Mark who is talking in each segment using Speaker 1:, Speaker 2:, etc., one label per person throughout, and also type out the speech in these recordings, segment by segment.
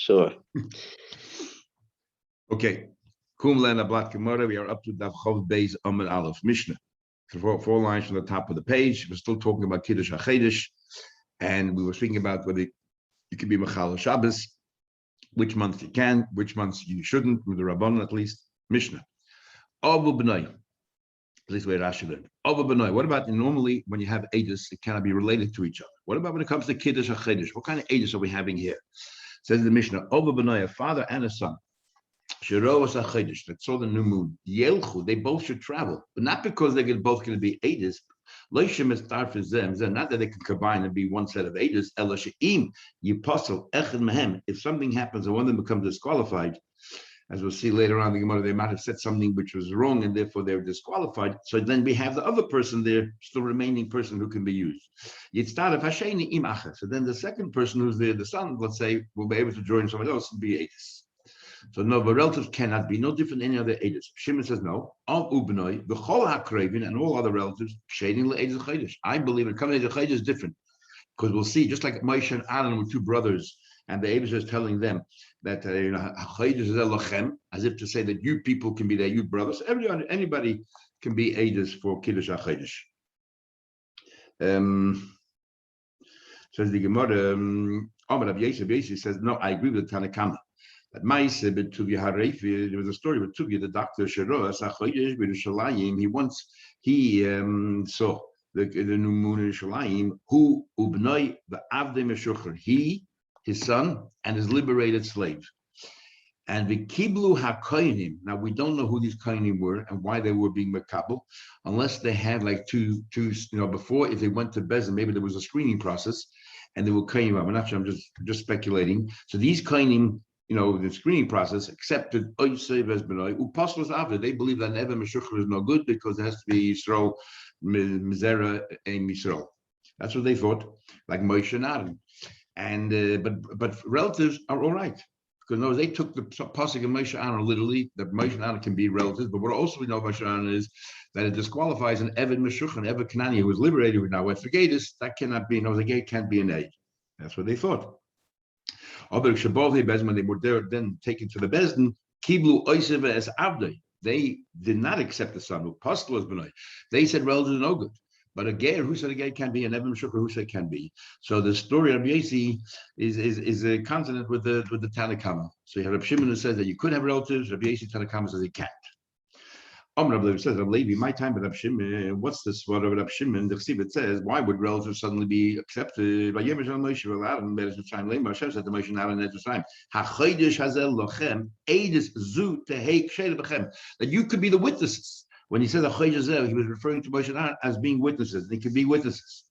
Speaker 1: Sure.
Speaker 2: Okay. Kum Lena Blat Gemara. We are up to Daf Chav Beis Amud Aleph Mishnah. Four lines from the top of the page. We're still talking about Kiddush HaChedesh, and we were speaking about whether you can be Mechal Shabbos, which months you can, which months you shouldn't, with the Rabbanon at least. Mishnah. Avu B'nai. At least where Rashi learned. Avu B'nai. What about normally when you have Eidos, it cannot be related to each other? What about when it comes to Kiddush HaChedesh? What kind of Eidos are we having here? Says the Mishnah, Avu B'nai, a father and a son. Shiroas HaChedesh, that saw the new moon. Yelchu, they both should travel, but not because they're both going to be Eidos. Loishem is tarfizem, not that they can combine and be one set of Eidos. Ela she'im yiposel echad mehem. If something happens and one of them becomes disqualified, as we'll see later on in the Gemara, they might have said something which was wrong and therefore they were disqualified. So then we have the other person there, still remaining person who can be used. Yitztaref hasheni im acher. So then the second person who's there, the son, let's say, will be able to join someone else and be Eidos. So no, but relatives cannot be no different than any other Eidos. Shimon says no. Al ubnoi, the chol hakrevin, and all other relatives shading the Eidos Chedesh. I believe it coming to Chedesh is different because we'll see just like Moshe and Aaron were two brothers, and the Eidos is telling them that Chedesh is elochem, as if to say that you people can be there, you brothers. Anybody can be Eidos for Kiddush HaChedesh. Says the Gemara. Amar Rav Yosef says no. I agree with the Tanakama. At Maise Betuvia Harefi, there was a story with Tuvia, the doctor Sheroas HaChodesh b'Yerushalayim. He saw the new moon in Yerushalayim. Who ubnoi v'avdei meshucher. He, his son, and his liberated slave. And the kiblu hakoinim. Now we don't know who these koinim were and why they were being makabel, unless they had like two. Before, if they went to Bezin, maybe there was a screening process, and they were koinim. I'm not sure. I'm just speculating. So these koinim, the screening process accepted. They believe that Never Meshucher is no good because it has to be Yisrael, Mizera, and Yisrael. That's what they thought, like Moshe and Aaron. And but relatives are all right because they took the pasuk of Moshe and Aaron literally. That Moshe and Aaron can be relatives, but what also we know about Moshe and Aaron is that it disqualifies an Eved Meshucher, an Eved Kanani who was liberated who now went for Gatus. That cannot be. The gate can't be an aid. That's what they thought. When they were there, then taken to the Bezdin, Kiblu Oisiv as Avdei. They did not accept the son. They said relatives are no good. But a ger, who said a ger can be, and Evan Shukra, who said can be. So the story of Yesi is a consonant with the Tanakama. So you have Reb Shimon who says that you could have relatives. Reb Yesi Tanakama says you can't. Reb Levi says, Reb Levi, my time with Reb Shimon, what's this word of Reb Shimon? The Chsibit says, why would relatives suddenly be accepted? By Yemesh al Moshe Aaron, Time Lema Hashem said to Moshe and Aaron at the time, HaChodesh Hazel Lochem, Eidis Zu Tehek Shel Bechem, that you could be the witnesses. When he said HaChodesh Hazel, he was referring to Moshe and Aaron as being witnesses. They could be witnesses.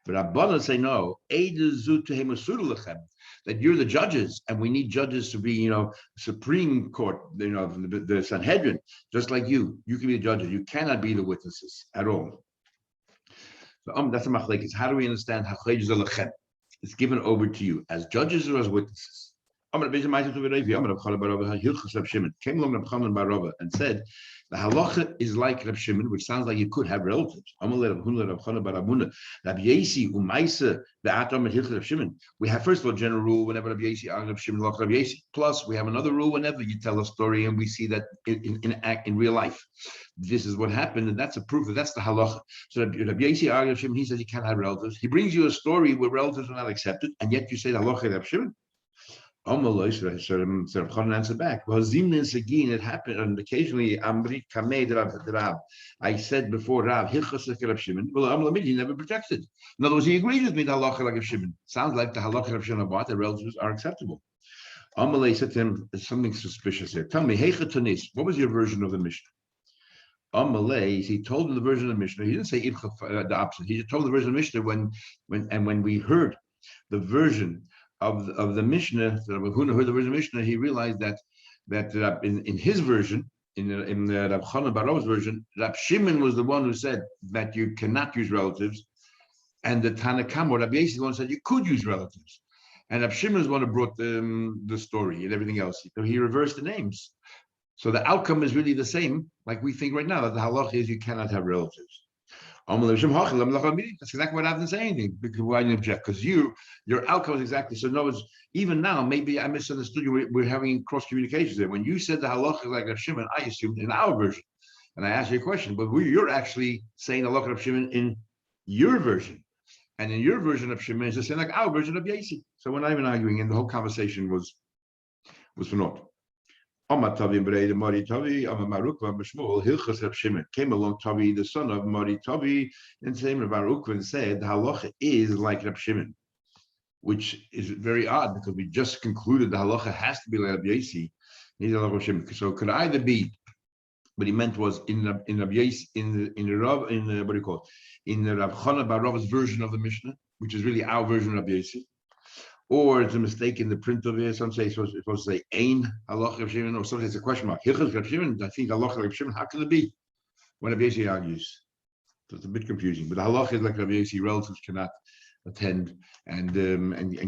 Speaker 2: But Rabbanan say no, Eidis Zu Tehek Masur Lechem, that you're the judges, and we need judges to be, Supreme Court, the Sanhedrin, just like you. You can be the judges. You cannot be the witnesses at all. So that's a machlekes. How do we understand HaChodesh Hazel? It's given over to you as judges or as witnesses. Came along Reb Chanan bar Rava and said, the halacha is like Reb Shimon, which sounds like you could have relatives. We have, first of all, general rule whenever Reb Yesi, Reb Shimon, Reb Yesi. Plus, we have another rule whenever you tell a story and we see that in real life. This is what happened, and that's a proof that that's the halacha. So Reb Yesi, Reb Shimon, he says you can't have relatives. He brings you a story where relatives are not accepted, and yet you say the halacha Reb Shimon. Answer back. It happened, and occasionally I said before Rav, he never projected. In other words, he agreed with me, the halacha like Shimon. Sounds like the halacha of Shimon about the relatives are acceptable. Amalei said to him, there's something suspicious here. Tell me, what was your version of the Mishnah? Amalei, he told him the version of the Mishnah. He didn't say the opposite. He told the version of the Mishnah when we heard the version of the Mishnah, Rabbi heard the version of the Mishnah, he realized that in his version, in Rab Chanan bar Rava's version, Rab Shimon was the one who said that you cannot use relatives, and the Tanakama, Rabbi Yesi, the one who said you could use relatives, and Rab Shimon is the one who brought the story and everything else. So he reversed the names. So the outcome is really the same, like we think right now, that the halacha is you cannot have relatives. That's exactly what I didn't say anything because why didn't object? Because your outcome is exactly so. No, even now maybe I misunderstood you. We're having cross communications there. When you said the halacha is like Rav Shimon, I assumed in our version, and I asked you a question. But you're actually saying the halacha of Shimon in your version, and in your version of Shimon is the same like our version of Yasi. So we're not even arguing, and the whole conversation was for naught. Amar Tavi Brei the Mari Tavi, Amar Marukva Mishmul, Hilchas Reb Shimon. Came along Tavi, the son of Mari Tavi, and same Reb Marukva and said the halacha is like Reb Shimon, which is very odd because we just concluded the halacha has to be like Reb Yasi. So it could either be, what he meant was in Reb Yasi, in what do you call it? In the Rav Chana bar Rav's version of the Mishnah, which is really our version of Reb Yasi. Or it's a mistake in the print of it. Some say it's supposed to say Ein Halacha Reb Shimon, or some say it's a question mark. Hilchas Reb Shimon, I think Halacha Reb Shimon. How can it be? When Reb Yasi argues, so it's a bit confusing. But the Halacha is like Reb Yasi, relatives cannot attend and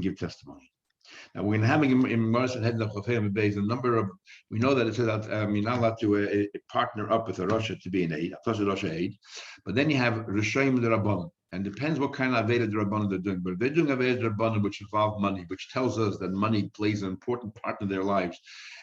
Speaker 2: give testimony. Now we're going to have in Marsa Head of Chofei Beis a number of. We know that it says that you're not allowed to partner up with a Rasha to be an aid, plus a Rasha aid, but then you have Rishonim the Rabbanon. And depends what kind of Aveda Rabbanon they're doing. But if they're doing Aveda Rabbanon which involve money, which tells us that money plays an important part in their lives,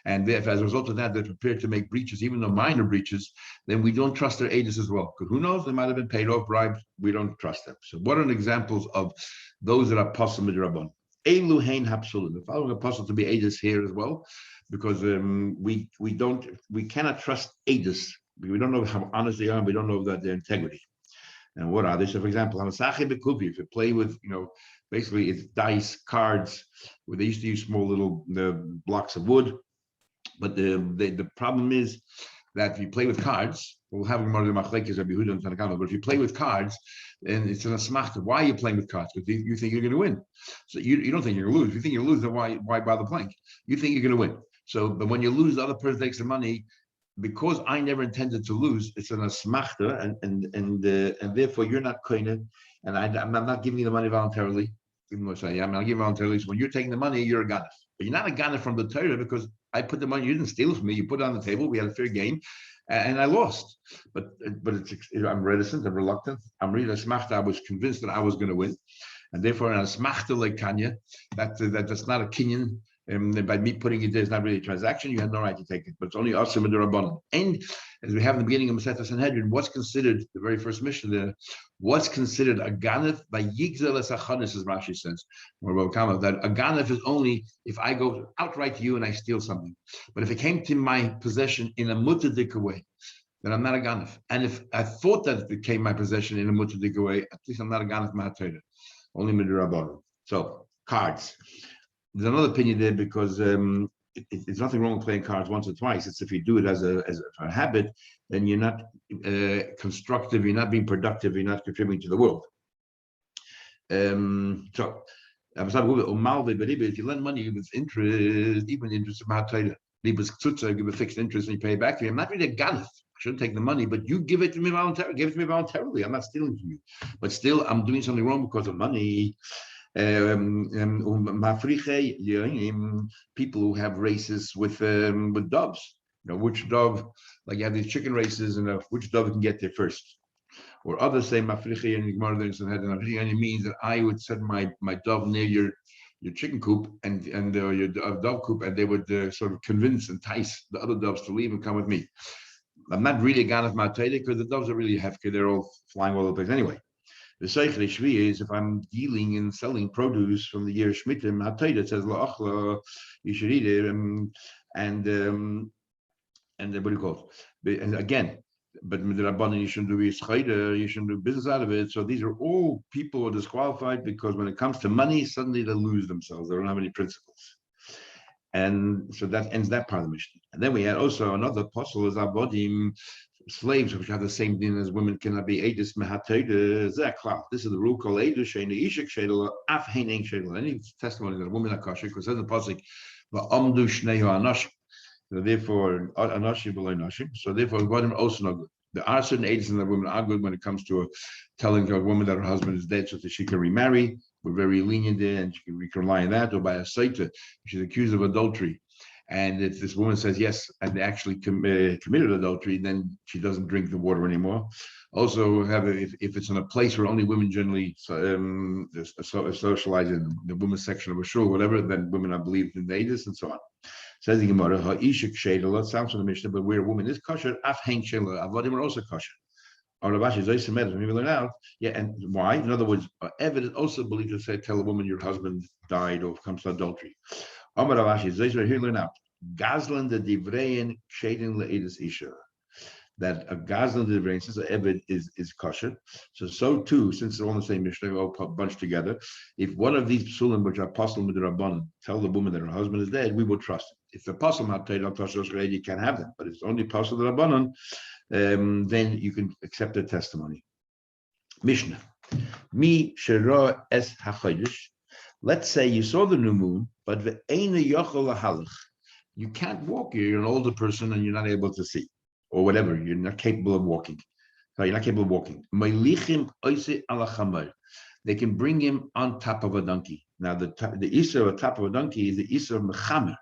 Speaker 2: and if as a result of that they're prepared to make breaches, even though minor breaches, then we don't trust their aiders as well. Because who knows, they might have been paid off, bribed. We don't trust them. So what are examples of those that are possible with Rabbanon? Elu hein hapsulim. The following are possible to be aiders here as well, because we cannot trust aiders. We don't know how honest they are, and we don't know that their integrity. And what are they? So, for example, if you play with, basically it's dice, cards, where they used to use small little blocks of wood. But the problem is that if you play with cards, we'll have more of the machlekes of Yehuda and Tanakama. But if you play with cards, and it's an asmachta, why are you playing with cards? Because you think you're going to win. So you don't think you're going to lose. If you think you're going to lose, then why bother playing? You think you're going to win. So, but when you lose, the other person takes the money. Because I never intended to lose, it's an asmachta, and therefore you're not koine, and I'm not giving you the money voluntarily, even though I say I'm not giving voluntarily. So when you're taking the money, you're a ganef, but you're not a ganef from the Torah because I put the money. You didn't steal it from me. You put it on the table. We had a fair game, and I lost. But I'm reticent. I'm reluctant. I'm reading asmachta. I was convinced that I was going to win, and therefore an asmachta like Kanya, that's not a kinyan. By me putting it there is not really a transaction. You have no right to take it, but it's only asim and rabbanon. And as we have in the beginning of Masechta Sanhedrin, what's considered the very first mission there? What's considered a ganef by yigzel esachanis, as Rashi says, or that a ganef is only if I go outright to you and I steal something. But if it came to my possession in a mutadika way, then I'm not a ganef. And if I thought that it became my possession in a mutadika way, at least I'm not a ganef ma'atayda, only midrabanan. So cards. There's another opinion there because it's nothing wrong with playing cards once or twice. It's if you do it as a habit, then you're not constructive, you're not being productive, you're not contributing to the world. So, if you lend money with interest, even interest of Mahatayda, give a fixed interest and you pay it back to me. I'm not really a ganef. I shouldn't take the money, but you give it to me voluntarily. Give it to me voluntarily. I'm not stealing from you, but still, I'm doing something wrong because of money. People who have races with doves, which dove, like you have these chicken races, and which dove can get there first. Or others say mafriche and it means that I would set my dove near your chicken coop and your dove coop, and they would sort of entice the other doves to leave and come with me. I'm not really a ganef ma'atayda because the doves are really hefker; they're all flying all over the place anyway. The Seichel Shvi is if I'm dealing and selling produce from the year Shmitim, Hatayda says la'achla, you should eat it, and what do you call it? And again, but with the Rabbanan you shouldn't do yischayda, you shouldn't do business out of it. So these are all people who are disqualified because when it comes to money, suddenly they lose themselves. They don't have any principles. And so that ends that part of the mission. And then we had also another apostle is Abodim, slaves, which have the same thing as women cannot be aedis mehatayda zeklal. This is the rule called aedis sheina ishik shedel af heining shedel. Any testimony that a woman are kosher, because there's a pasuk va'amdu shneihu anashim. So therefore, anashim below anashim. So therefore, Abodim also not good. There are certain aedis in the women are good when it comes to telling a woman that her husband is dead so that she can remarry. We're very lenient there, and we can rely on that. Or by a saita, she's accused of adultery, And if this woman says yes, and they actually committed adultery, then she doesn't drink the water anymore. Also, if it's in a place where only women generally socialize in the women's section of a shul, whatever, then women are believed in the Aedis and so on. Says the Gemara, ha'ishik shedela, sounds from the Mishnah, but where a woman is kosher, af hein shela, avodim are also kosher. Or Rabashi is also mad. We learn out, yeah, and why? In other words, evidence also believed to say, tell a woman your husband died or comes to adultery. Amar Rabashi is here learn out. Gazlan the divrein shading le'edus isha. That a gazlan the divrein, since the evid is kosher, so too, since they're all in the same Mishnah, all bunched together. If one of these psulim which are apostle with the rabbanon tell the woman that her husband is dead, we will trust it. If the apostle not tell you can't have them, but if it's only apostle the rabbanon, then you can accept their testimony. Mishnah. Mi shera es hachodesh. Let's say you saw the new moon, but you can't walk. You're an older person and you're not able to see, or whatever. You're not capable of walking. So you're not capable of walking. They can bring him on top of a donkey. Now the Isser on top of a donkey is the Isser Mechamer,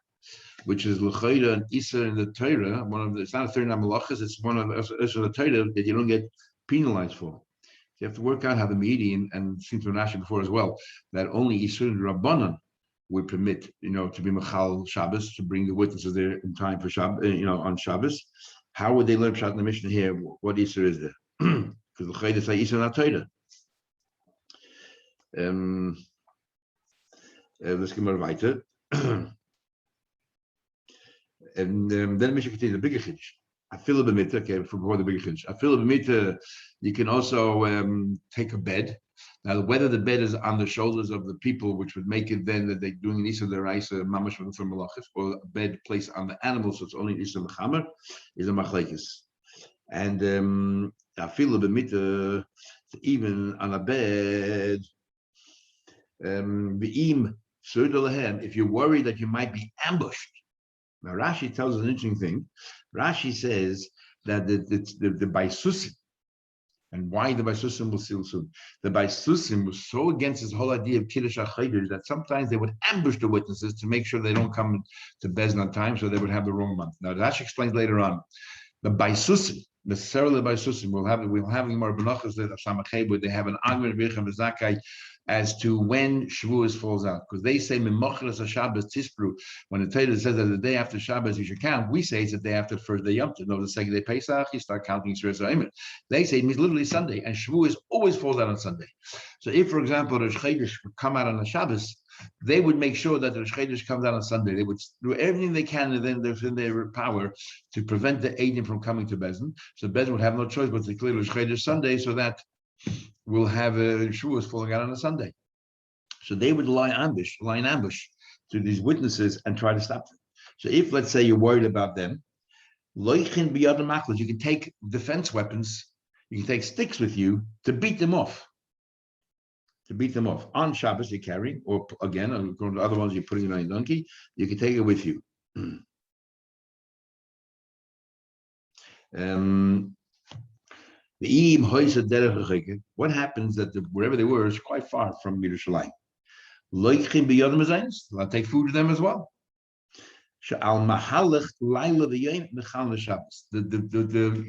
Speaker 2: which is l'chayda and Isser in the Torah. It's not a Torah malachas. It's one of the Torah that you don't get penalized for. You have to work out how the median, and it seems to Rashi before as well, that only Isur Rabbanan would permit, to be Machal Shabbos, to bring the witnesses there in time for Shabbos, on Shabbos. How would they learn Pshat in the Mishnah here? What Isur is there? Because the Chayda say Isur not Torah. Let's get more weiter. And then the Mishnah continues the bigger Chiddush. Afilu b'mita, okay, before the bigger Chiddush. Afilu b'mita, you can also take a bed. Now, whether the bed is on the shoulders of the people, which would make it then that they're doing an Isa Deraisa, Mamash from Malachis, or a bed placed on the animal, so it's only Isa Mechamer, is a Machlekes. And Afilu b'mita, even on a bed, V'im Surdalahem, if you're worried that you might be ambushed. Now, Rashi tells us an interesting thing. Rashi says that the Baisusim, and why the Baisusim was still soon. The Baisusim was so against this whole idea of Kiddush HaChaydish that sometimes they would ambush the witnesses to make sure they don't come to Bezdin on time, so they would have the wrong month. Now, Rashi explains later on, the Baisusim, necessarily the Baisusim, we'll have more Benachas that Samachei, where they have an argument with Zakai as to when Shavuos falls out, because they say Mimochras Shabbos Tispru. When the Torah says that the day after Shabbos you should count, we say it's the day after the first day Yom Tov. No, the second day Pesach, you start counting Srei. They say it means literally Sunday, and Shavuos always falls out on Sunday. So if, for example, Rosh Chodesh would come out on a Shabbos, they would make sure that the Rosh Chodesh comes out on Sunday. They would do everything they can and then within their power to prevent the Eidim from coming to Bezdin. So Bezdin would have no choice but to declare Rosh Chodesh Sunday, so that we'll have Shavuos falling out on a Sunday. So they would lie in ambush to these witnesses and try to stop them. So if, let's say, you're worried about them, you can take defense weapons, you can take sticks with you to beat them off. On Shabbos you carry, or again, according to the other ones, you're putting it on your donkey, you can take it with you. What happens that wherever they were is quite far from Yerushalayim? I'll take food to them as well.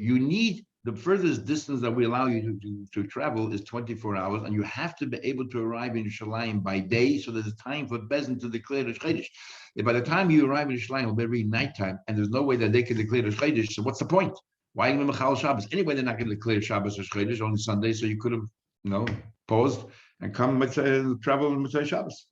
Speaker 2: You need the furthest distance that we allow you to travel is 24 hours, and you have to be able to arrive in Yerushalayim by day, so there's time for Bezdin to declare the Chodesh. If by the time you arrive in Yerushalayim, it'll be already nighttime, and there's no way that they can declare the Chodesh, so what's the point? Why even Mechal Shabbos? Anyway, they're not going to declare Shabbos or Chodesh, only Sunday, so you could have, paused and come travel on Mitzvah Shabbos.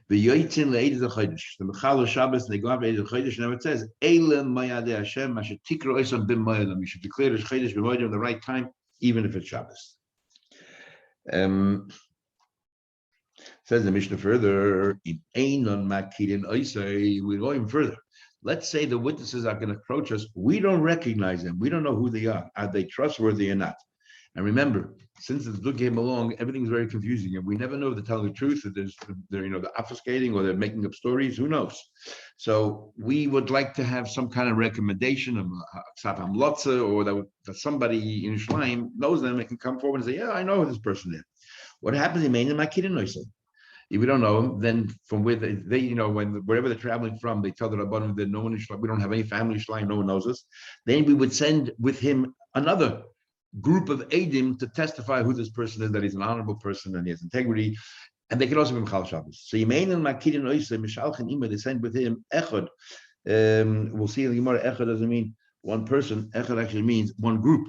Speaker 2: The Yoitzin le'ed the Chodesh, the Mechal Shabbos, they go up to the Chodesh, and it says, Eilem Mayadei Hashem, Mashet Tikro Oisam Bim Moedim. You should declare the Chodesh Bim Moedim at the right time, even if it's Shabbos. Says the Mishnah further, we're going further. Let's say the witnesses are going to approach us. We don't recognize them. We don't know who they are. Are they trustworthy or not? And remember, since the book came along, everything's very confusing, and we never know if they're telling the truth, or they're obfuscating, or they're making up stories. Who knows? So we would like to have some kind of recommendation of Ksaf Hamlotza, or that somebody in Yerushalayim knows them and can come forward and say, "Yeah, I know this person is." What happens in Maine? If we don't know him, then from where they wherever they're traveling from, they tell the Rabbanim that no one is, we don't have any family shleim, no one knows us. Then we would send with him another group of Eidim to testify who this person is, that he's an honorable person and he has integrity, and they can also be Mechal Shabbos. So Yemein and Makirin Oisei Mishalchen Ima, they send with him Echad. We'll see in the Gemara, Echad doesn't mean one person. Echad actually means one group.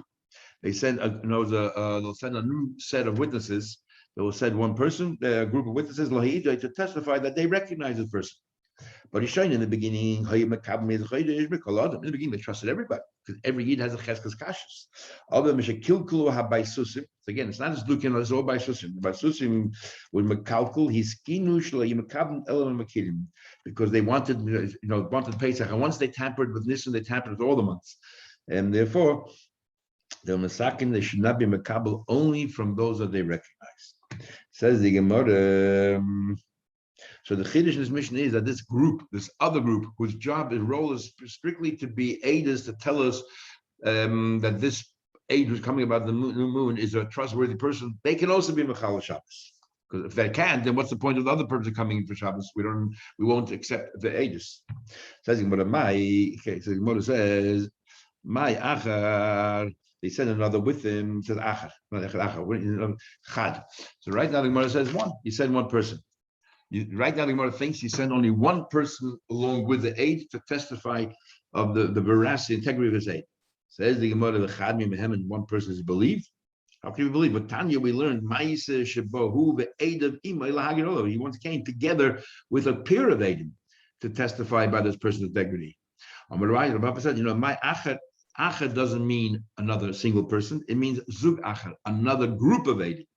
Speaker 2: They send they'll send a new set of witnesses. They will send one person, a group of witnesses, to testify that they recognize this person. But he's showing in the beginning, in the beginning they trusted everybody, because every Yid has a cheskes kashas. So again, it's not just looking, it's all by susim. By susim, with mekalkul, he's kinush le'yimakabim elam makidim, because they wanted Pesach, and once they tampered with Nisan, they tampered with all the months, and therefore the masakin, they should not be makabel only from those that they recognize. Says the Gemara. So the chiddush in this mission is that this other group, whose role is strictly to be aiders to tell us that this aid who's coming about the new moon is a trustworthy person, they can also be Mechal Shabbos. Because if they can't, then what's the point of the other person coming in for Shabbos? We won't accept the aiders. Says the Gemara, says, my achar. They send another with him. Says achar, not achar, chad. So right now the Gemara says one. He sent one person. Right now the Gemara thinks he sent only one person along with the aid to testify of the veracity, integrity of his aid. Says the Gemara, the chad mimehem, and one person is believed. How can we believe? But Tanya, we learned ma'ise shebohu the aid of ima ilahagirolo. He once came together with a peer of aidim to testify about this person's integrity. Amar Rabbi said, my achar. Achad doesn't mean another single person. It means zug achad, another group of aidim. It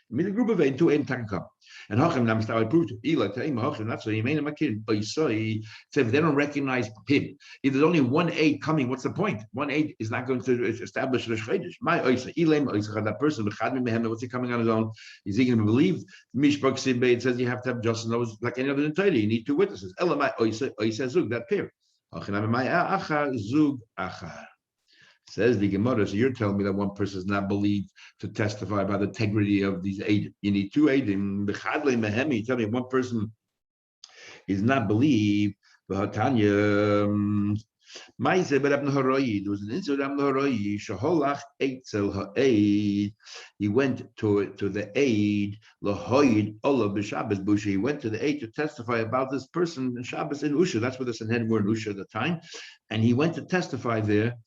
Speaker 2: means a group of aidim, two aidim can come. And hachem namstar I proved to Ela to hachem. That's what he made a makir. So if they don't recognize him, if there's only one aid coming, what's the point? One aid is not going to establish the shchedish. My oisa ilem oisa that person b'chad mimehem. What's he coming on his own? Is he going to believe? Mishpach sibbe. It says you have to have just knows like any other in Torah. You need two witnesses. Ela my oisa zug that pair. Hachem my achar zug achar. Says the Gemara, so you're telling me that one person is not believed to testify about the integrity of these eidim. You need two eidim. You tell me one person is not believed. There was an incident. He went to the aid. He went to the aid to testify about this person in Shabbos in Usha. That's where the Sanhedrin were in Usha at the time. And he went to testify there.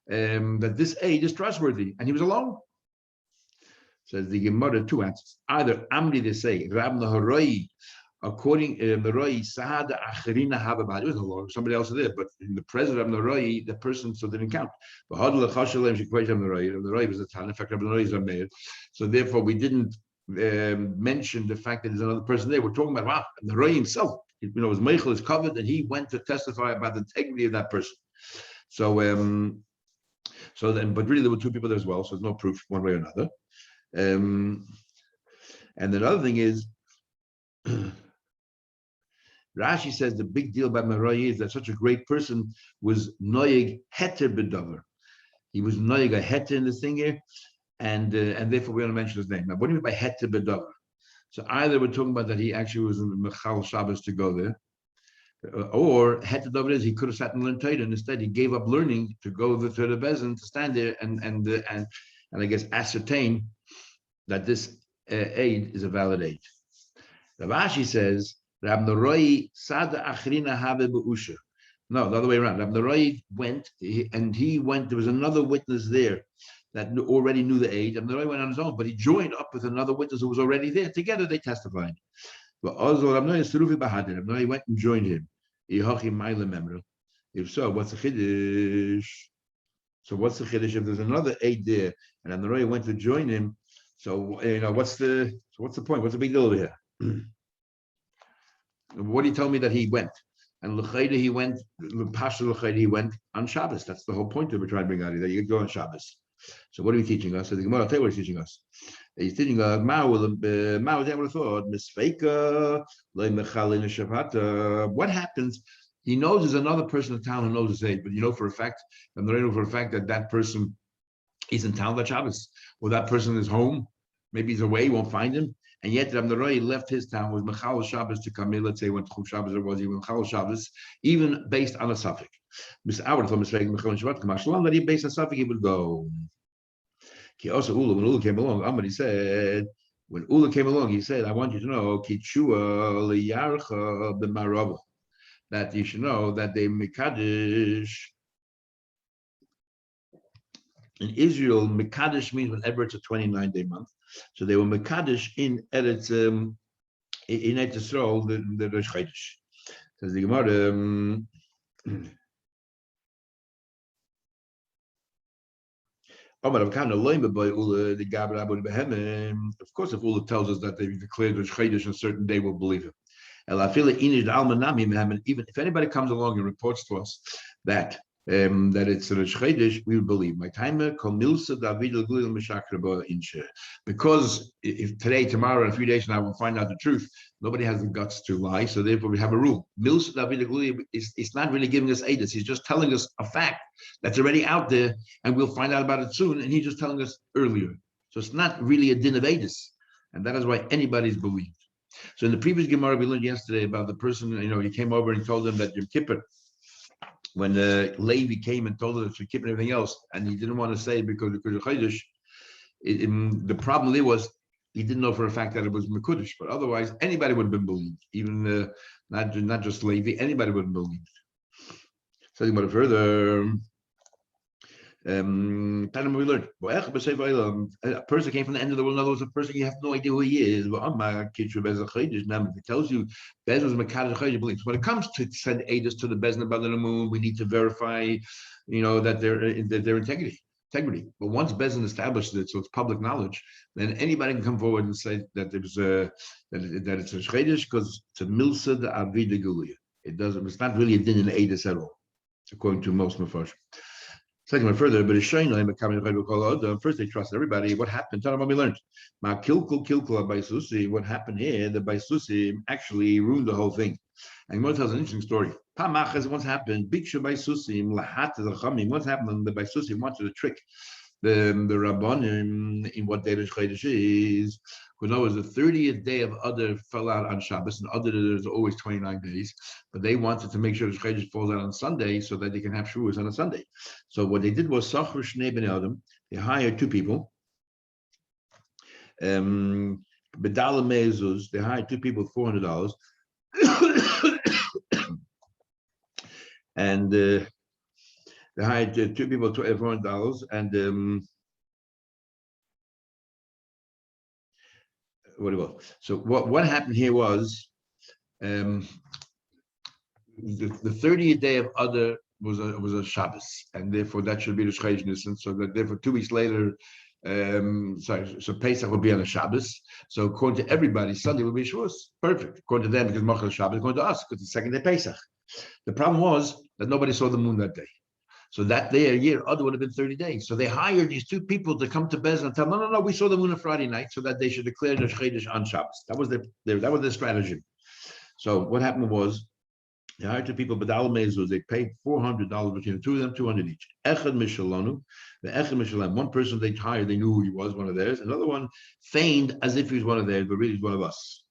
Speaker 2: That this aid is trustworthy, and he was alone. Says the Gemara, two answers. Either Amri, they say Rab Naharoi, according Naroi Sahada Acharina Hababad. It was alone, somebody else there, but in the presence of Naroi, the person so didn't count. Naroi was the Tan. In fact, Naroi is a mayor. So therefore, we didn't mention the fact that there's another person there. We're talking about Naroi himself. His Meichel is covered, and he went to testify about the integrity of that person. So then, but really there were two people there as well, so there's no proof one way or another. And the other thing is, Rashi says the big deal about Maroi is that such a great person was noyeg heter bedover. He was noyeg a heter in this thing here, and therefore we don't mention his name. Now, what do you mean by heter bedover? So either we're talking about that he actually was in Mechal Shabbos to go there, or heter bedover is he could have sat and learned Torah, and instead he gave up learning to go to the Bezin to stand there and I guess ascertain that this aid is a valid aid. Rav Ashi says, Rab Noroi Sada Achrina Have Be'usha. No, the other way around. Rab Noroi went, there was another witness there that already knew the aid. Rab Noroi went on his own, but he joined up with another witness who was already there. Together they testified. But also Rab Noroi went and joined him. If so, what's the chiddush? So what's the chiddush if there's another aid there and Rab Noroi went to join him? So what's the point? What's the big deal over here? What do you tell me that he went? And l'chayda he went, Pasha l'chayda he went on Shabbos. That's the whole point that we're trying to bring out here, that you can go on Shabbos. So what are we teaching us? So the Gemara, I'll tell you what he's teaching us. He's teaching us, what happens? He knows there's another person in town who knows his age, but you know for a fact, that person is in town that Shabbos, or that person is home, maybe he's away, won't find him. and yet Rav Naroi left his town, was Mechal Shabbos to come in, let's say when Chum Shabbos it was, even Mechal Shabbos, even based on a suffix. Mr. Howard told Mr. Mechal Shabbat, Kamashalom, that he based on suffix, he would go. He also, when Ula came along, Amar, said, when Ula came along, he said, I want you to know, Kichua liyarcha b'marava, that you should know that they Mekadesh, in Israel, Mekadesh means whenever it's a 29-day month. So they were Mekadesh in Eretz Yisrael, the Rosh Chodesh. Says the Gemara, of course, if Ula tells us that they declared Rosh Chodesh on a certain day, we'll believe him. Even if anybody comes along and reports to us that that it's Rosh Chodesh, we will believe. My timer, because if today, tomorrow, and a few days from now, we'll find out the truth, nobody has the guts to lie. So therefore, we have a rule. Milsa David is not really giving us edus. He's just telling us a fact that's already out there, and we'll find out about it soon. And he's just telling us earlier. So it's not really a din of edus, and that is why anybody's believed. So in the previous Gemara we learned yesterday about the person, he came over and he told them that Yom Kippur, when Levi came and told us to keep everything else, and he didn't want to say it because of Chodesh, the problem there was he didn't know for a fact that it was Mekudesh, but otherwise anybody would have been believed, even not just Levi, anybody would have been believed. Something about it further. We learned a person came from the end of the world. In other words, a person you have no idea who he is. It tells you Bez was Mekadesh believes. When it comes to send Adis to the Bezna above the moon, we need to verify, that their integrity. But once Bezin establishes it, so it's public knowledge, then anybody can come forward and say that there's that it's a Chodesh because it's a Milsa de Avida Gulia. It's not really a din in Adis at all, according to most Mefarshim. Second one further, but it's showing first they trust everybody. What happened? Tell them what we learned. What happened here? The Baisusi actually ruined the whole thing. And Gemara tells an interesting story. Once happened, Bikshu Baisusim Lahat the Chamim. Once happened, the Baisusim wanted to trick the Rabbanim in what day the Chodesh is. We know it was the 30th day of Adar fell out on Shabbos, and Adar there's always 29 days, but they wanted to make sure the Chodesh falls out on Sunday so that they can have Shavuos on a Sunday. So what they did was Sachar Shnei Bnei Adam. They hired two people. Bedala Mezuz. They hired two people with $400, and they hired two people $400, and what it was. So what happened here was the 30th day of Adar was a Shabbos, and therefore that should be the Chodesh, and so that therefore 2 weeks later, so Pesach will be on a Shabbos. So according to everybody, Sunday will be Shavuos. Perfect. According to them, because Machal Shabbos. According to us, because it's the second day Pesach. The problem was that nobody saw the moon that day. So that day, a year, Adar would have been 30 days. So they hired these two people to come to Bez and tell them, no, we saw the moon on Friday night, so that they should declare the Chodesh on Shabbos. That was their strategy. So what happened was, they hired two people, Badal Mezuz, they paid $400 between the two of them, 200 each. Echad Mishalanu, the Echad Mishalam, one person they hired, they knew who he was, one of theirs. Another one feigned as if he was one of theirs, but really he's one of us.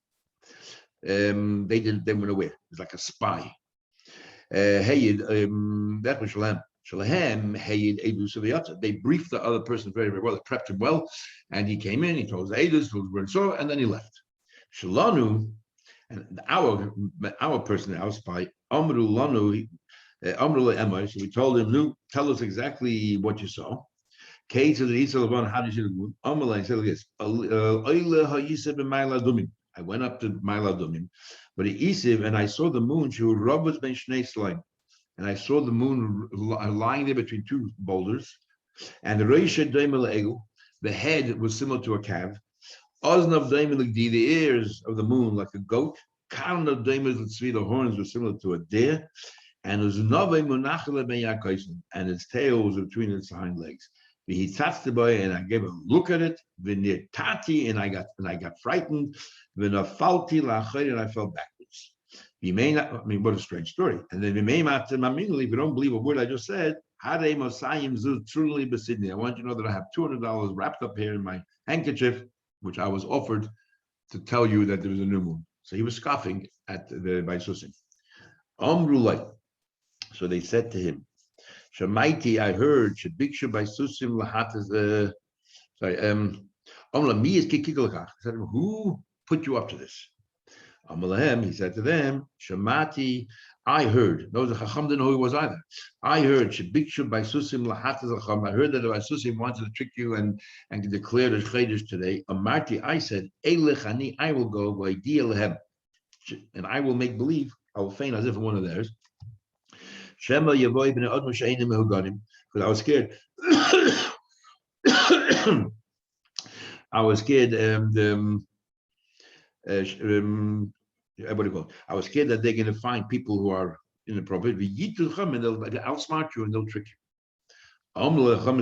Speaker 2: They went away. It was like a spy. That was Shalem. They briefed the other person very, very well. They prepped him well, and he came in. He told his Eidos, told where and so, and then he left. Shalanu, and our person, our spy, Amru Lanu, Amru. So we told him, "No, tell us exactly what you saw." K to the East of how did you see the moon? Amalai said this. I went up to Mailadumim, but Isiv, and I saw the moon. She was Robbers ben Shnei Slime. And I saw the moon lying there between two boulders, and the head was similar to a calf. The ears of the moon like a goat. The horns were similar to a deer, and its tail was between its hind legs. And I gave a look at it. And I got frightened. And I fell backwards. What a strange story. And then if you don't believe a word I just said, I want you to know that I have $200 wrapped up here in my handkerchief, which I was offered to tell you that there was a new moon. So he was scoffing at the Baisusim. Amrulai. So they said to him, Shamaiti, I heard, Shabikshu Baisusim Lahatas, Amla, mi is Kikilakach. He said, who put you up to this? Amalahem, he said to them, Shamati, I heard. No, the Chacham didn't know who he was either. I heard, Shabikshu Baisusim Lahatas Chacham. I heard that the Baisusim wanted to trick you and declare the Chaydish today. Amarti, I said, Eilechani, I will go, Lehem, and I will make believe, I will feign as if I'm one of theirs. Shema Yavoy ben Admo Shainim Mehuganim, because I was scared. I was scared. What do you call it? I was scared that they're going to find people who are inappropriate. And they'll outsmart you and they'll trick you.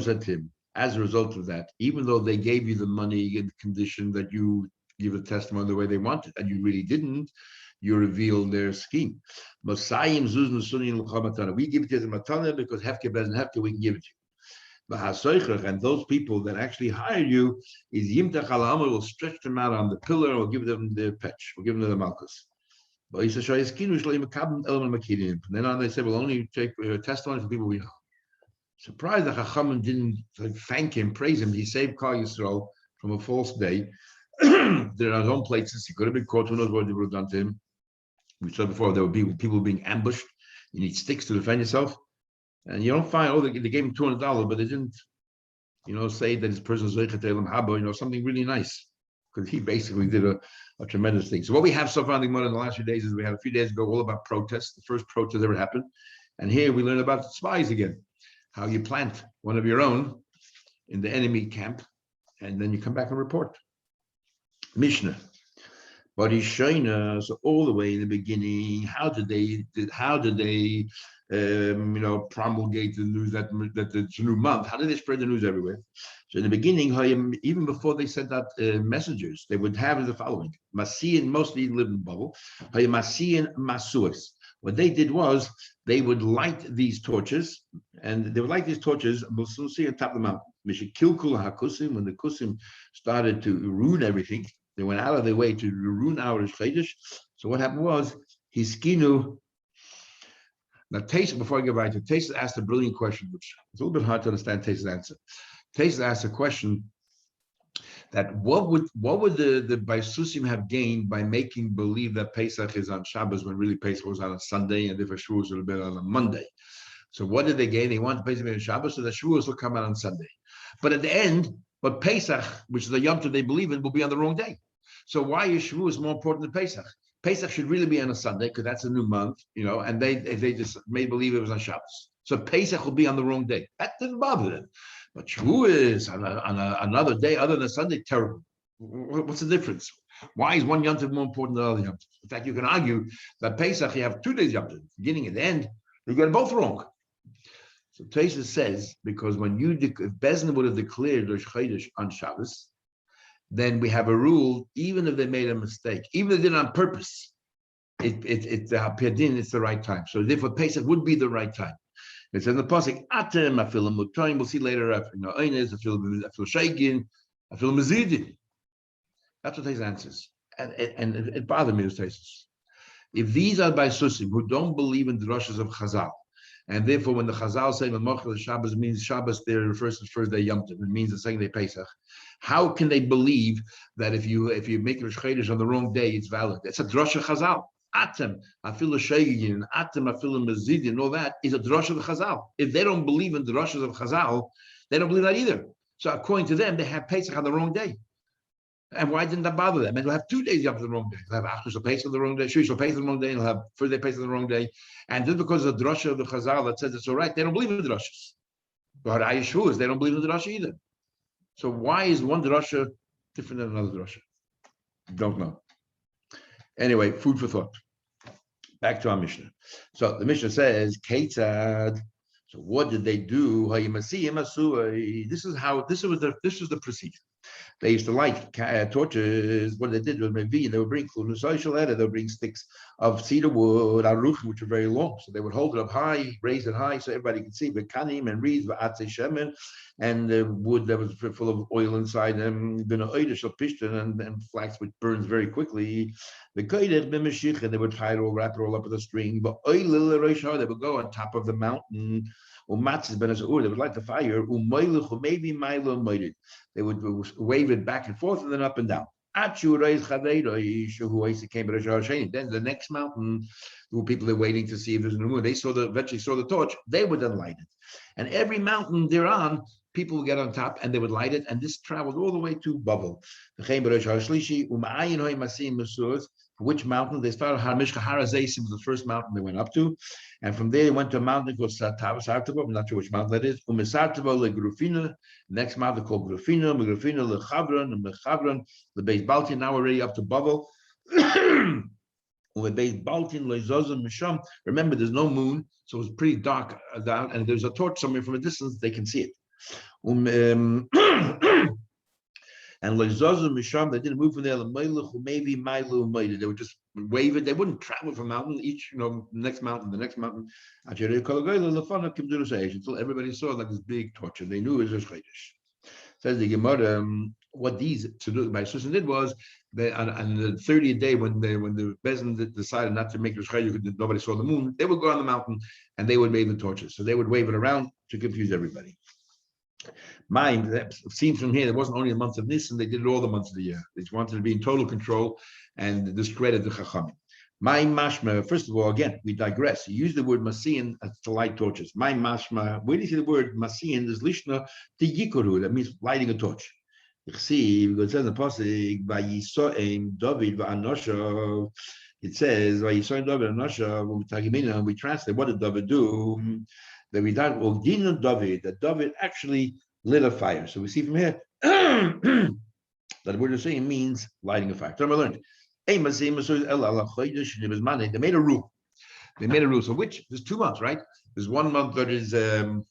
Speaker 2: Said to him, as a result of that, even though they gave you the money and the condition that you give the testimony the way they wanted, and you really didn't, you reveal their scheme. We give it to you as a matana because hefke doesn't have to, we can give it to you. And those people that actually hire you, is yimtach al will stretch them out on the pillar or give them the patch, or give them the malchus. But he says, and then on they say, we'll only take testimony from people we know. Surprised that Chachamim didn't thank him, praise him. He saved Klal Yisrael from a false day. There are his own places. He could have been caught. Who knows what they would have done to him? We said before there would be people being ambushed. You need sticks to defend yourself, and you don't find they gave him $200, but they didn't, say that his person is something really nice, because he basically did a tremendous thing. So what we have so far in the Gemara in the last few days is we had a few days ago all about protests. The first protest ever happened, and here we learn about spies again. How you plant one of your own in the enemy camp, and then you come back and report. Mishnah. But he's showing us all the way in the beginning. How did they promulgate the news that it's a new month? How did they spread the news everywhere? So in the beginning, even before they sent out messengers, they would have the following: Masiyan, mostly live in bubble. Masiyan masuas. What they did was they would light these torches, and they would light these torches. We'll soon see on top of the mountain. Mishikilkul hakusim. When the kusim started to ruin everything. They went out of their way to ruin our Chaydish. So what happened was, Hiskinu. Now, Taisa, before I get right to Taisa, asked a brilliant question, which is a little bit hard to understand Taisa's answer. Taisa asked a question that what would the Baisusim have gained by making believe that Pesach is on Shabbos when really Pesach was on a Sunday and if a Shavuos would have been on a Monday? So what did they gain? They wanted Pesach to be on Shabbos so that Shavuos will come out on Sunday. But at the end, but Pesach, which is the Yom Tov they believe in, will be on the wrong day. So why is Shavuos more important than Pesach? Pesach should really be on a Sunday because that's a new month, and they just made believe it was on Shabbos. So Pesach will be on the wrong day. That didn't bother them. But Shavuos on another day other than Sunday, terrible. What's the difference? Why is one Yom Tov more important than the other Yom Tov? In fact, you can argue that Pesach, you have 2 days Yom Tov, beginning and end. You get both wrong. So Tosha says, because when Bezdin would have declared Rosh Chodesh on Shabbos, then we have a rule, even if they made a mistake, even if they did it on purpose, it's the right time. So therefore Pesach would be the right time. It says in the pasuk, Atem afilim mutoim. We'll see later. Oines afilim shaygin afilim mezidin. That's what his answers, and it bothered me. If these are by Susim who don't believe in the drushes of Chazal, and therefore when the Chazal say Mamachel Shabbos means Shabbos, there refers to the first day Yom Tov, it means the second day Pesach. How can they believe that if you make Rosh Chodesh on the wrong day, it's valid? It's a drush of Chazal. Atem, afilu shaygin, atem, afilu mezidin, all that is a drush of Chazal. If they don't believe in the drushes of Chazal, they don't believe that either. So according to them, they have Pesach on the wrong day. And why didn't that bother them? And they'll have 2 days up to the wrong day. They'll have Achus Pesach on the wrong day, Shush Pesach on the wrong day, and they'll have first day Pesach on the wrong day. And just because of the drasha of the Chazal that says it's all right, they don't believe in the drashas. But Ayeshuas, they don't believe in the drasha either. So why is one drasha different than another drasha? Don't know. Anyway, food for thought. Back to our Mishnah. So the Mishnah says, Ketzad. So what did they do? This was the procedure. They used to light torches. What they did was maybe they would bring they would bring sticks of cedar wood, aruch, which are very long. So they would hold it up high, raise it high, so everybody could see. With kanim and reeds, and the wood that was full of oil inside them, and flax, which burns very quickly. The and they would tie it all, wrap it all up with a string. But they would go on top of the mountain. They would light the fire. They would wave it back and forth and then up and down. Then the next mountain, there were people that were waiting to see if there's a new moon. They eventually saw the torch. They would then light it. And every mountain they're on, people would get on top and they would light it. And this traveled all the way to Babel. For which mountain? They started Harazaisim was the first mountain they went up to. And from there they went to a mountain called Sartava. I'm not sure which mountain that is. Next mountain called Grufina, Lechavron, the base Baltin, now already up to Babel. Remember, there's no moon, so it's pretty dark down, and there's a torch somewhere from a distance, they can see it. And they didn't move from there. They would just wave it. They wouldn't travel from mountain, each, next mountain, the next mountain, until everybody saw like this big torch, and they knew it was Chodesh. Says the Gemara, what these my sister did was, on the 30th day, when the Bezin decided not to make Rosh Chodesh because nobody saw the moon, they would go on the mountain and they would wave the torches. So they would wave it around to confuse everybody. Mine, that seems from here, it wasn't only the month of Nisan, they did it all the months of the year. They just wanted to be in total control and discredit the Chachamim. My mashma, first of all, again, we digress. You use the word masian to light torches. My mashma, where do you see the word masian? There's lishna to yikoru, that means lighting a torch. You see, because it says in the pasuk, Vayisoim David va'anosha. It says Vayisoim David va'anosha. When we translate, what did David do? That we done Ogdinu David. That David actually lit a fire. So we see from here that the word saying means lighting a fire. So I learned. They made a rule. They made a rule. So there's 2 months, right? There's 1 month that is, and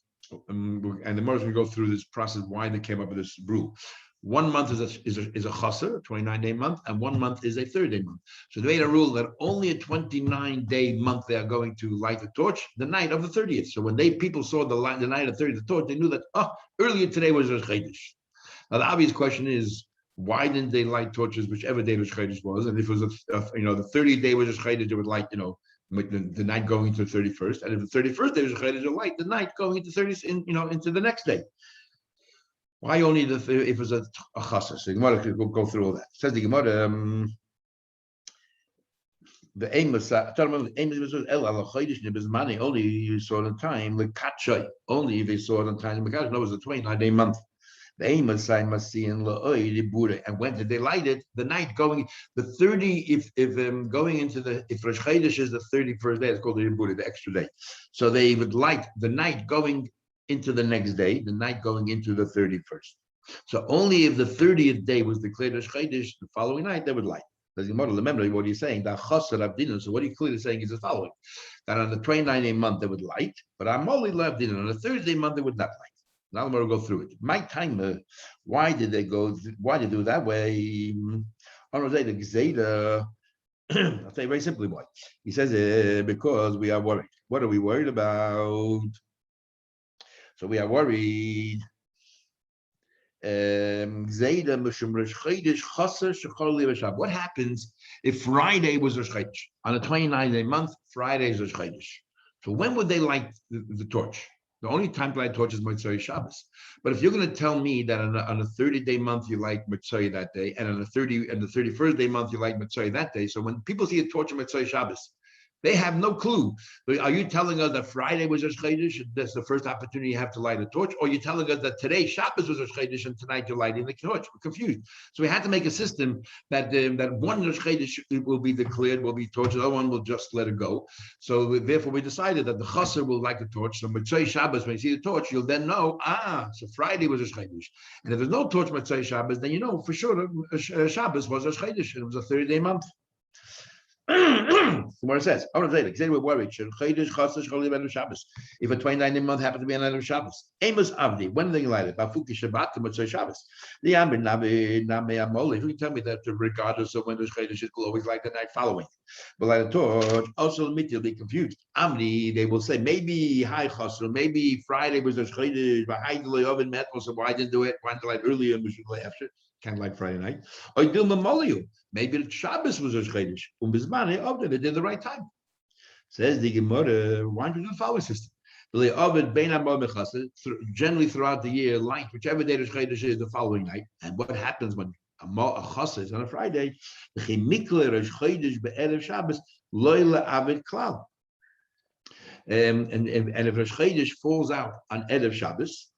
Speaker 2: the more we go through this process, why they came up with this rule. 1 month is a chaser, a 29-day month, and 1 month is a 30-day month. So they made a rule that only a 29-day month they are going to light the torch the night of the 30th. So when people saw the night of the 30th, the torch, they knew that earlier today was Rosh Chodesh. Now the obvious question is, why didn't they light torches whichever day Rosh Chodesh was? And if it was the 30th day was Rosh Chodesh, they would light the night going into the 31st. And if the 31st day was Rosh Chodesh, they would light the night going into 30th into the next day. Why only if it was a chassid? So the Gemara could go through all that. Says the Gemara, the aim was only you saw it in time, only if they saw it in time. No, it was a 29-day month. The aim was and when did they light it? The night going the 30. If going into if Rosh Chodesh is the 31st day, it's called the Ibura, the extra day. So they would light the night going into the next day, the night going into the 31st. So only if the 30th day was declared Rosh Chodesh, the following night they would light. Does the model remember what he's saying? That chaser abdinu. So what he's clearly saying is the following: that on the 29th month they would light, but on only abdinu on the Thursday month they would not light. Now we'll go through it. My time, why did they do it that way? I'll say the Gzeda. I'll say very simply why. He says because we are worried. What are we worried about? So we are worried. What happens if Friday was Rosh Chodesh? On a 29-day month, Friday is Rosh Chodesh. So when would they light the torch? The only time to light torch is Motzei Shabbos. But if you're going to tell me that on a 30-day month you light Motzei that day, and on the 31st day month you light Motzei that day, so when people see a torch on Motzei Shabbos, they have no clue. Are you telling us that Friday was Rosh Chodesh? That's the first opportunity you have to light a torch? Or are you telling us that today Shabbos was Rosh Chodesh and tonight you're lighting the torch? We're confused. So we had to make a system that one Rosh Chodesh will be declared, will be torch, the other one will just let it go. So therefore we decided that the Chasser will light the torch. So Motzei Shabbos, when you see the torch, you'll then know, so Friday was Rosh Chodesh. And if there's no torch Motzei Shabbos, then you know for sure Shabbos was Rosh Chodesh and it was a 30-day month. What it says, I want to say, like, we're worried. If a 29th month happens to be another Shabbos, Amos Avdi, when they light it, Bafuki Shabbat to Motzei Shabbos. The Amir Nabi Amoli. Who can tell me that regardless of when the Chodesh is always like the night following? But like the Torah, also you'll be confused. Amri, they will say maybe High Chosr, maybe Friday was the Chodesh, but High Delay Oven Metal, so why didn't do it? Why didn't light earlier and we should light after? Kind of like Friday night. Or Dil Mamoliu. Maybe the Shabbos was Rosh Chodesh. Bizmane of they did the right time. Says the Gemara, why don't you do the following system? Generally throughout the year, light, whichever day Rosh Chodesh is the following night. And what happens when a chassid is on a Friday? And if Rosh Chodesh falls out on Erev Shabbos,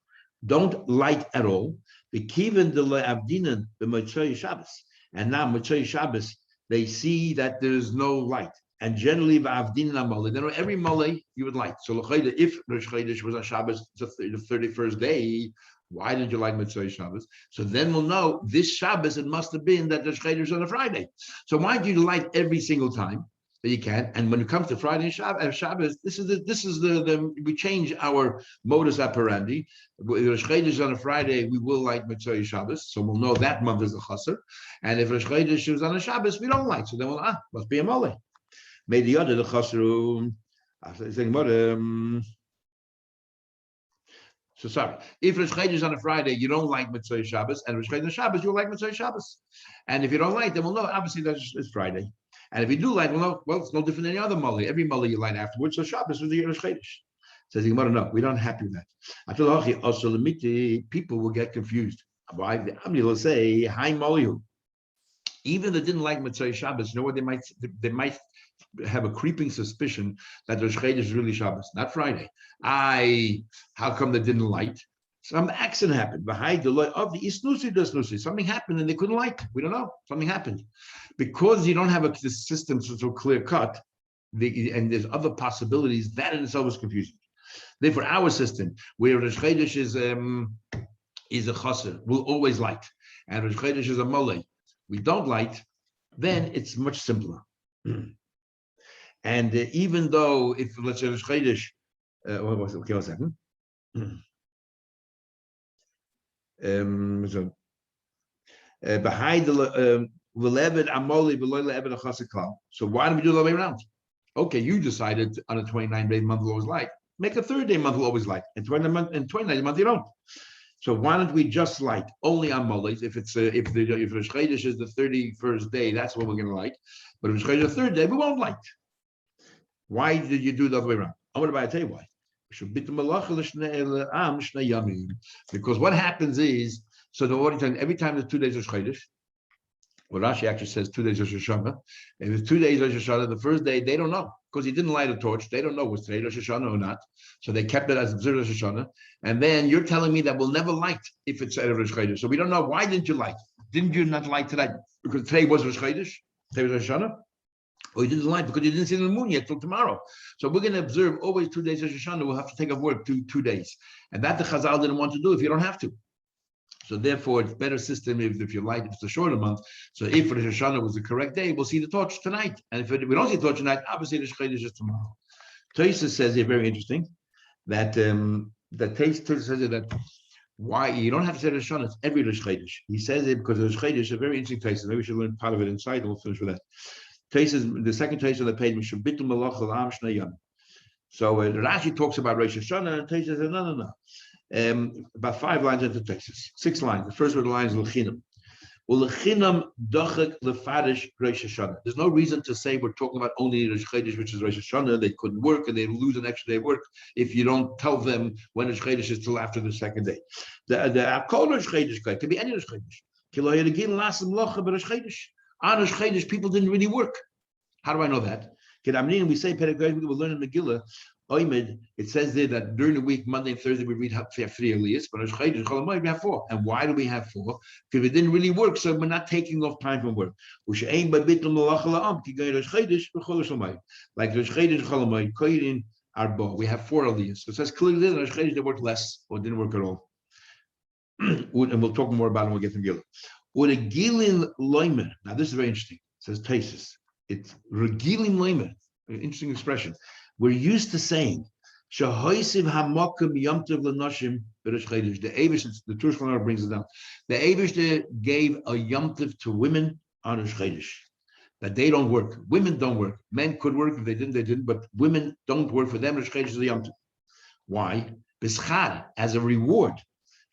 Speaker 2: don't light at all. The kiven de le'avdinan b'motzei Shabbos. And now Motzei Shabbos, they see that there's no light. And generally, v'avdin amole, they know every mole you would light. So if Rosh Chodesh was on Shabbos, the 31st day, why didn't you light Motzei Shabbos? So then we'll know this Shabbos, it must have been that Rosh Chodesh was on a Friday. So why do you light every single time that you can? And when it comes to Friday and Shabbos, this is the we change our modus operandi. If Rosh Chodesh is on a Friday, we will light Motzei Shabbos, so we'll know that month is a chasser. And if Rosh Chodesh is on a Shabbos, we don't light, so then we'll must be a mole. Maybe the other the chasser. So sorry. If Rosh Chodesh is on a Friday, you don't like Motzei Shabbos, and Rosh Chodesh on Shabbos, you'll like Motzei Shabbos. And if you don't like, then we'll know obviously it's Friday. And if you do light, well, it's no different than any other mole. Every mole you light afterwards. So Shabbos was the Rosh Chodesh. Says the Gemara, no, we don't happy with that. I feel also people will get confused. Why? The Amri will say, "Hi Moliu." Even if they didn't like Motzei Shabbos, you know what they might have a creeping suspicion that Rosh Chodesh is really Shabbos, not Friday. How come they didn't light? Some accident happened. Something happened and they couldn't light. We don't know. Something happened. Because you don't have a system so clear cut, and there's other possibilities, that in itself is confusing. Therefore, our system, where Rosh Chodesh is a chaser, we'll always light. And Rosh Chodesh is a mole, we don't light, then it's much simpler. And even though, if let's say Rosh Chodesh, okay, 1 second. So why don't we do it the other way around? Okay, you decided on a 29-day month will always light. Make a 30-day month will always light, and 29 month you don't. So why don't we just light only on moles? If Rosh Chodesh is the 31st day, that's when we're going to light. But if Rosh Chodesh is the 3rd day, we won't light. Why did you do it the other way around? I want to tell you why. Because what happens is, so every time there's 2 days of Rosh Chodesh, well, Rashi actually says 2 days of Rosh Hashana. If it's 2 days of Rosh Hashana, the first day, they don't know, because he didn't light a torch. They don't know was today Rosh Hashana or not. So they kept it as observed Rosh Hashana. And then you're telling me that we'll never light if it's Rosh Chodesh. So we don't know. Why didn't you light? Didn't you not light today? Because today was Rosh Chodesh? Today was Rosh Hashana? Or you didn't light because you didn't see the moon yet till tomorrow. So we're going to observe always 2 days of Rosh Hashana. We'll have to take off work 2 days. And that the Chazal didn't want to do if you don't have to. So therefore, it's better system if you light, if it's a shorter month. So if Rosh Hashanah was the correct day, we'll see the torch tonight. And if we don't see the torch tonight, obviously the Chodesh is tomorrow. Tosfos says here, very interesting, that Tosfos says that why you don't have to say Rosh Hashanah, it's every Rosh Chodesh. He says it because Rosh Chodesh is a very interesting Tosfos. Maybe we should learn part of it inside, and we'll finish with that. Tosfos, the second Tosfos on the page, Mishabitul Malach L'Am Shnei Yom. So Rashi talks about Rosh Hashanah, and Tosfos says, no. About 5 lines into Tosfos, 6 lines. The first one line is L'Chinam. L'Chinam Dochek L'Farish Rosh Hashanah. There's no reason to say we're talking about only Rosh Chodesh, which is Rosh Hashanah. They couldn't work and they lose an extra day of work if you don't tell them when Rosh Chodesh is till after the 2nd day. The Akol Rosh Chodesh could be any Rosh Chodesh. On Rosh Chodesh, people didn't really work. How do I know that? We say Pedagog, we will learn in Megillah. It says there that during the week, Monday and Thursday, we read 3 Aliyahs, but on Chodesh Cholamay we have 4. And why do we have 4? Because we didn't really work, so we're not taking off time from work. Like Rosh Chodesh Cholamay, Koyin Arba, we have 4 Aliyahs. So it says clearly that on Chodesh they worked less or didn't work at all. And we'll talk more about it when we get to Megillah. Now this is very interesting. It says Tosfos. it's regilim lemer. Interesting expression. We're used to saying, "Shahoisiv hamokim yomtiv lenoshim b'Rosh Chodesh." The Eibush, the Tushmanar brings it down. The Eibush gave a yomtiv to women on Rosh Chodesh, that they don't work. Women don't work. Men could work if they didn't. They didn't. But women don't work. For them, Rosh Chodesh is a yomtiv. Why? B'schar, as a reward.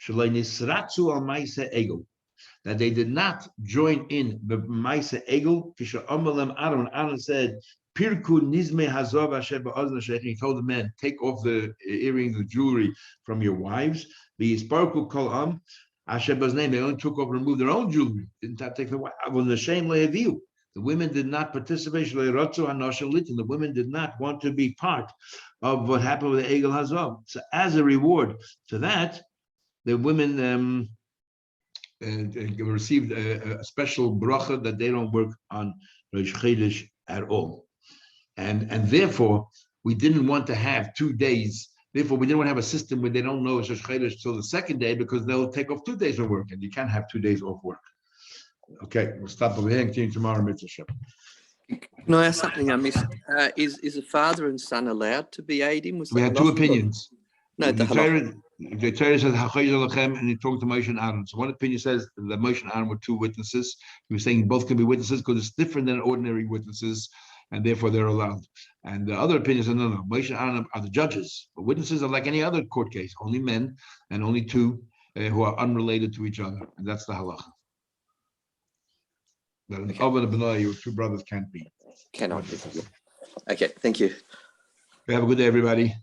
Speaker 2: Shalei nisratzu al ma'aseh egel, that they did not join in the ma'aseh egel. Kisha amalem Aaron said, "Pirku nizme hazov asher ba'ozna sheikh." He told the men, "Take off the earrings, the jewelry from your wives." The isparku kol am asher ba'oznei. They only took off, removed their own jewelry. Didn't have to take the wife. The shame le'aviu. The women did not participate. The women did not want to be part of what happened with the egel hazov. So, as a reward to that, the women received a special bracha that they don't work on Rosh Chodesh at all, and therefore we didn't want to have 2 days. Therefore, we didn't want to have a system where they don't know Rosh Chodesh till the second day, because they'll take off 2 days of work, and you can't have 2 days off work. Okay, we'll stop over here and continue tomorrow. Mitzvah.
Speaker 1: Can I ask something I missed? Is a father and son allowed to be Eidim?
Speaker 2: We had two opinions.
Speaker 1: No,
Speaker 2: the Torah says and he talked to Moshe and Aaron. So one opinion says that Moshe and Aaron were 2 witnesses. He was saying both can be witnesses because it's different than ordinary witnesses, and therefore they're allowed. And the other opinion says no. Moshe and Aaron are the judges, but witnesses are like any other court case, only men and only 2 who are unrelated to each other, and that's the halacha. That an Oven and Benoah, your 2 brothers can't be.
Speaker 1: Cannot be. Okay, thank you.
Speaker 2: Have a good day, everybody.